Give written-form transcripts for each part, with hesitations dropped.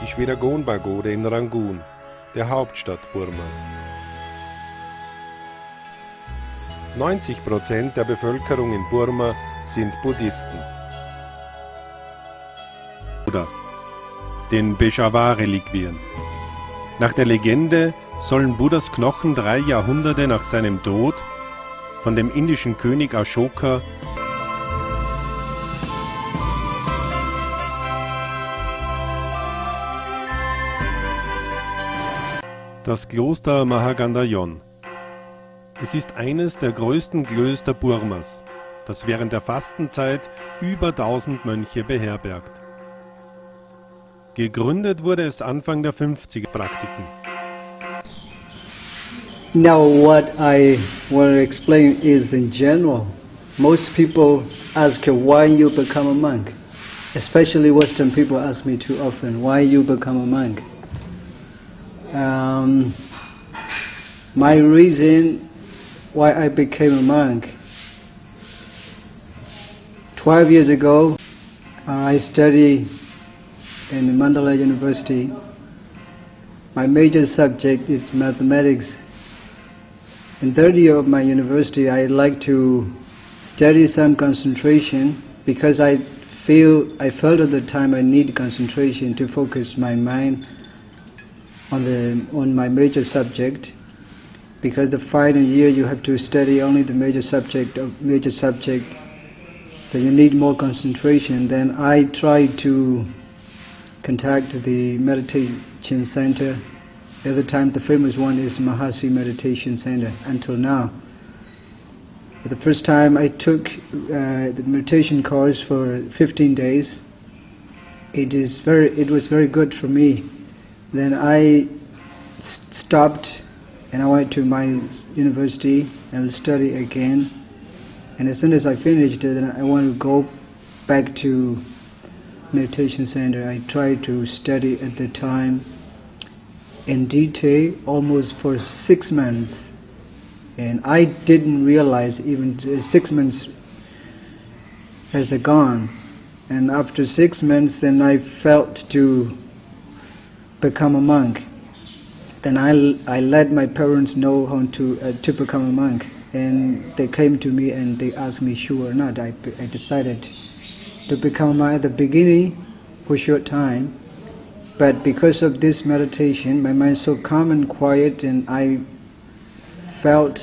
ist wie der Gonpagode in Rangoon, der Hauptstadt Burmas. 90% der Bevölkerung in Burma sind Buddhisten. Oder den Peshawar-Reliquien. Nach der Legende sollen Buddhas Knochen 3 Jahrhunderte nach seinem Tod von dem indischen König Ashoka das Kloster Mahagandhayon. Es ist eines der größten Klöster Burmas, das während der Fastenzeit über 1000 Mönche beherbergt. Gegründet wurde es Anfang der 50er Praktiken. Now what I want to explain is in general. Most people ask why you become a monk. Especially Western people ask me too often, why you become a monk. My reason why I became a monk. 12 years ago, I studied in Mandalay University. My major subject is mathematics. In third year of my university, I like to study some concentration because I felt at the time I need concentration to focus my mind on my major subject. Because the final year you have to study only the major subject, so you need more concentration. Then I tried to contact the meditation center. At the time the famous one is Mahasi Meditation Center until now. The first time I took the meditation course for 15 days. It was very good for me. Then I stopped and I went to my university and study again. And as soon as I finished it, then I want to go back to meditation center. I tried to study at the time in detail almost for 6 months. And I didn't realize even 6 months has gone. And after 6 months, then I felt to become a monk. Then I let my parents know how to become a monk, and they came to me and they asked me sure or not. I decided to become a monk at the beginning for a short time, but because of this meditation, my mind is so calm and quiet, and I felt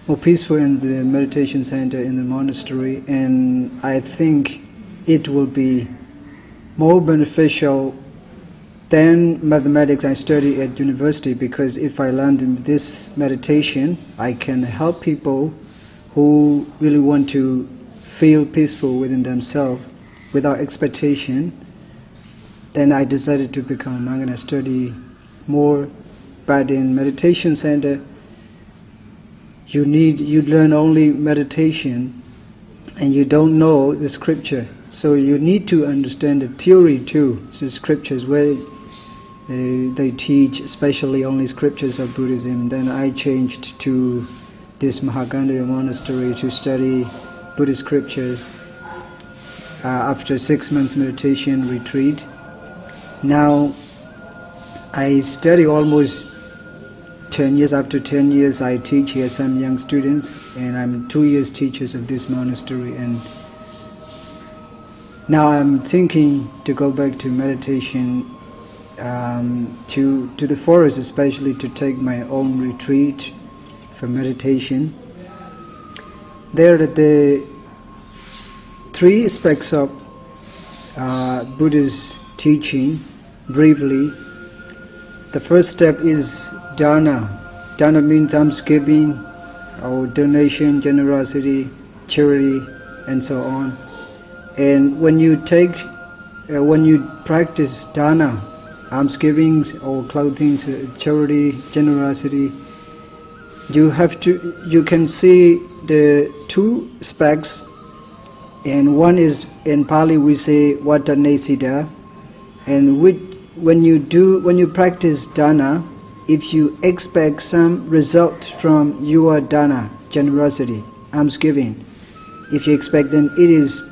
more peaceful in the meditation center in the monastery, and I think it will be more beneficial than mathematics I study at university, because if I learn this meditation, I can help people who really want to feel peaceful within themselves without expectation. Then I decided to become a monk and I study more. But in meditation center, you learn only meditation and you don't know the scripture. So you need to understand the theory too. The scriptures where they teach, especially only scriptures of Buddhism. Then I changed to this Mahagandha monastery to study Buddhist scriptures after 6 months meditation retreat. Now I study almost 10 years. After 10 years I teach here some young students, and I'm 2 years teachers of this monastery. And now I'm thinking to go back to meditation, to the forest, especially to take my own retreat for meditation. There are the 3 aspects of Buddha's teaching, briefly. The first step is dana. Dana means almsgiving or donation, generosity, charity, and so on. And when you practice dana, almsgivings or clothing, charity, generosity, you can see the 2 aspects, and one is, in Pali we say vadanesida, and when you practice dana, if you expect some result from your dana, generosity, almsgiving, if you expect, then it is,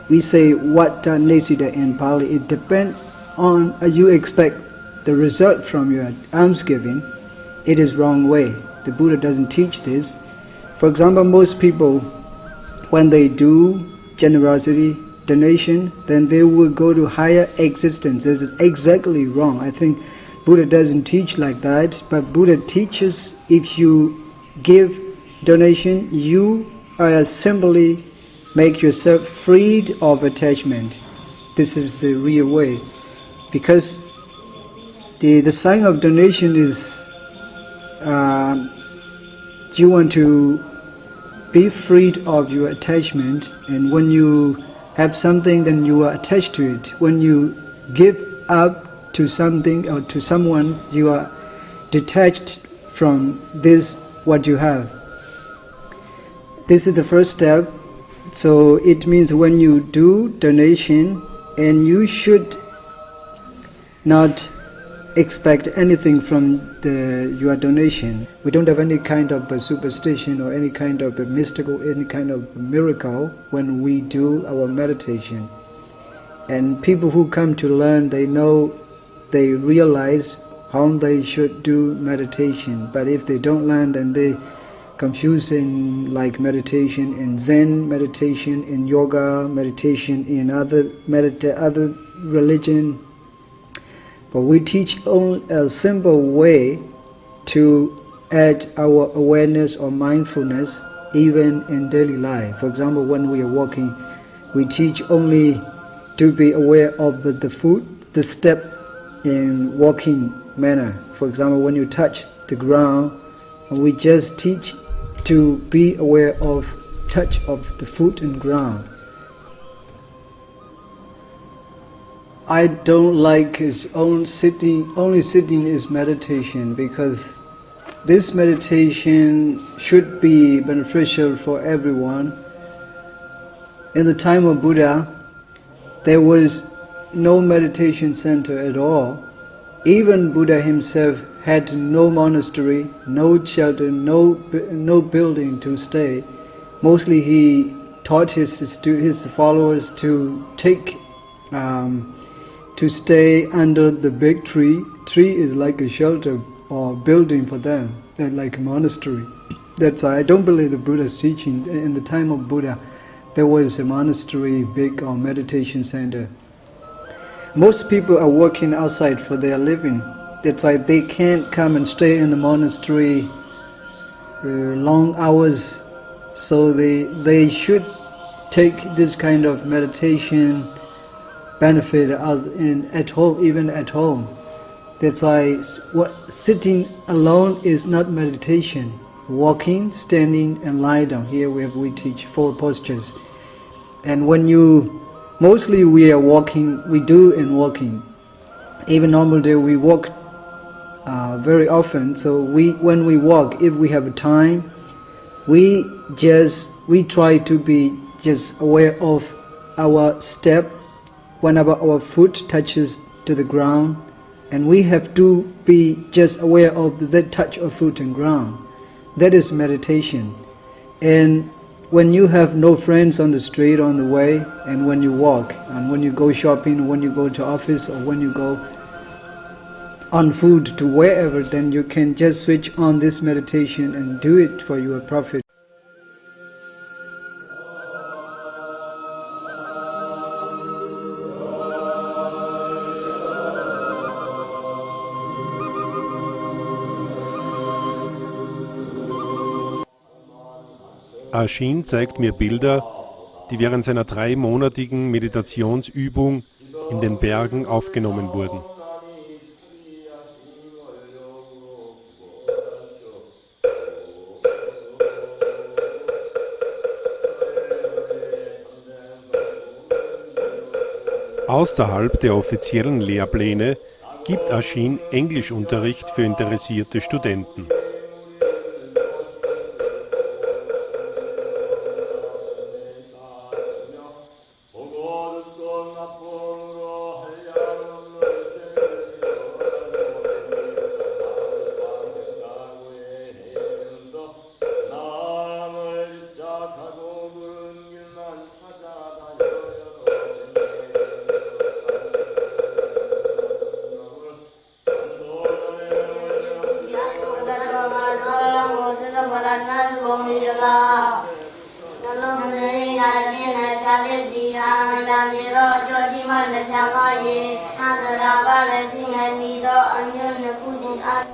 we say vadanesida in Pali, it depends you expect the result from your almsgiving, it is wrong way. The Buddha doesn't teach this. For example, most people, when they do generosity, donation, then they will go to higher existence. This is exactly wrong. I think Buddha doesn't teach like that, but Buddha teaches if you give donation, you are simply make yourself freed of attachment. This is the real way. Because the sign of donation is you want to be freed of your attachment, and when you have something, then you are attached to it. When you give up to something or to someone, you are detached from this, what you have. This is the first step. So it means when you do donation, and you should not expect anything from your donation. We don't have any kind of a superstition or any kind of a mystical, any kind of miracle when we do our meditation. And people who come to learn, they know, they realize how they should do meditation. But if they don't learn, then they confusing like meditation in Zen, meditation in yoga, meditation in other religion. But we teach a simple way to add our awareness or mindfulness even in daily life. For example, when we are walking, we teach only to be aware of the foot, the step in walking manner. For example, when you touch the ground, we just teach to be aware of touch of the foot and ground. I don't like only sitting is meditation, because this meditation should be beneficial for everyone. In the time of Buddha, there was no meditation center at all. Even Buddha himself had no monastery, no shelter, no building to stay. Mostly he taught his followers to stay under the big tree. Tree is like a shelter or building for them, like a monastery. That's why I don't believe the Buddha's teaching. In the time of Buddha, there was a monastery, big or meditation center. Most people are working outside for their living. That's why they can't come and stay in the monastery long hours. So they should take this kind of meditation benefit at home, even at home. That's why sitting alone is not meditation. Walking, standing, and lie down. Here we teach 4 postures. And mostly we are walking, we do in walking. Even normal day we walk very often. So when we walk, if we have time, we try to be just aware of our step whenever our foot touches to the ground, and we have to be just aware of that touch of foot and ground. That is meditation. And when you have no friends on the street, on the way, and when you walk, and when you go shopping, when you go to office, or when you go on food to wherever, then you can just switch on this meditation and do it for your profit. Ashin zeigt mir Bilder, die während seiner 3-monatigen Meditationsübung in den Bergen aufgenommen wurden. Außerhalb der offiziellen Lehrpläne gibt Ashin Englischunterricht für interessierte Studenten.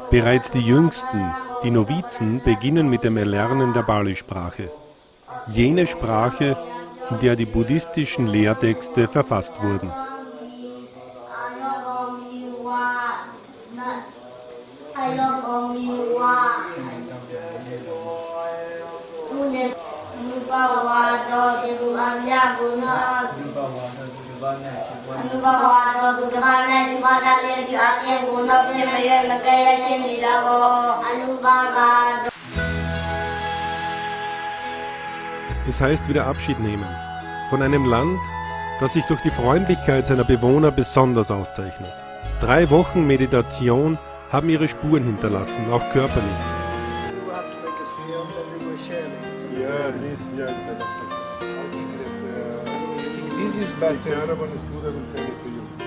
Bereits die Jüngsten, die Novizen, beginnen mit dem Erlernen der Pali-Sprache. Jene Sprache, in der die buddhistischen Lehrtexte verfasst wurden. Es heißt wieder Abschied nehmen von einem Land, das sich durch die Freundlichkeit seiner Bewohner besonders auszeichnet. 3 Wochen Meditation haben ihre Spuren hinterlassen, auch körperlich. This is better. I don't want to send it to you.